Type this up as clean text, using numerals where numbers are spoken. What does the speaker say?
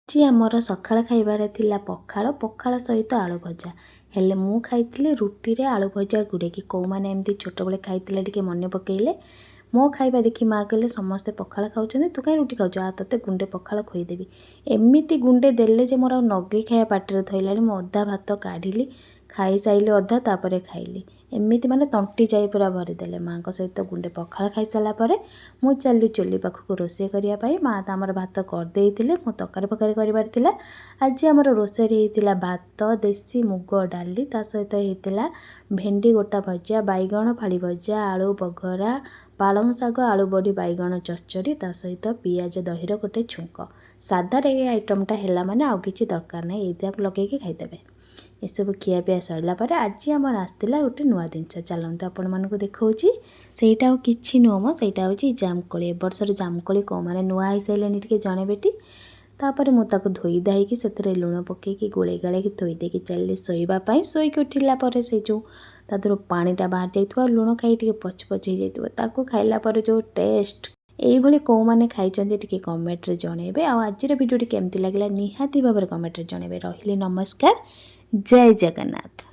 जी आमर सकाळ खाइबार थिला पखाळ पखाळ सहित आलू भजा हेले मु खाइଥିଲି रुटी रे आलू भजा गुड़े कि कौ माने एमती छोट बेले खाइଥିଲେ टिके मने पकेइले मो खाइबा देखि माँ कहले समस्ते पखाळ खाउछन्ते तू काई रुटी खाउछ आ तते गुंडे पखाळ खोइदेबी एमिति गुंडे देले जे मोर नगेई खाया पाटिरे थइलानी मो अधा भात काढिली खाई साइले अधा तापरे खाइली एमिति माने तंटी जाई पूरा भरिदेले माँ सहित गुंडे पखाळ खाई सारा परे मु चली चुली पाखक रोषे करिया पाई माँ त आमर भात करदेइथिले मो तकारी पकारी करिबार थिला। आज आमर रोषेरे हेइथिला भात देसी मुग डाली ता सहित हेइथिला भेंडी गोटा भजा बैगण फाड़ी भजा आलू बघरा पालंग शाग आलू बड़ी बैगण चचड़ी ता सहित पियाज दहीर गोटे छुंक सादार ये आइटमटा हैला माने आउ किछि दरकार नै एइटाक लगेइकी खाइदेबे। एसबू खिया पिया सरला पर आज आमर आसला गोटे नुआ जिनस चलते आपण मानक देखा सेटा कि नुहम सेटा हूँ जामकोली वर्षर जामकोली कौ मैंने नुआ हो सारे टे जनबेटी तापर मुझे धोई धाईकी से लुण पकईकी गोले गाले थोदेकी चलली शोवाई शोक उठिला से जो तादर पानीटा बाहर जाइए लुण खाई टे पच पच हो खाइला जो टेस्ट यही कौ मैंने खाई टे कमेंट रे जनइबे। आज भिडियो केमती लगे निहाती भाव कमेंट रे जनइबे। रही नमस्कार। जय जगन्नाथ।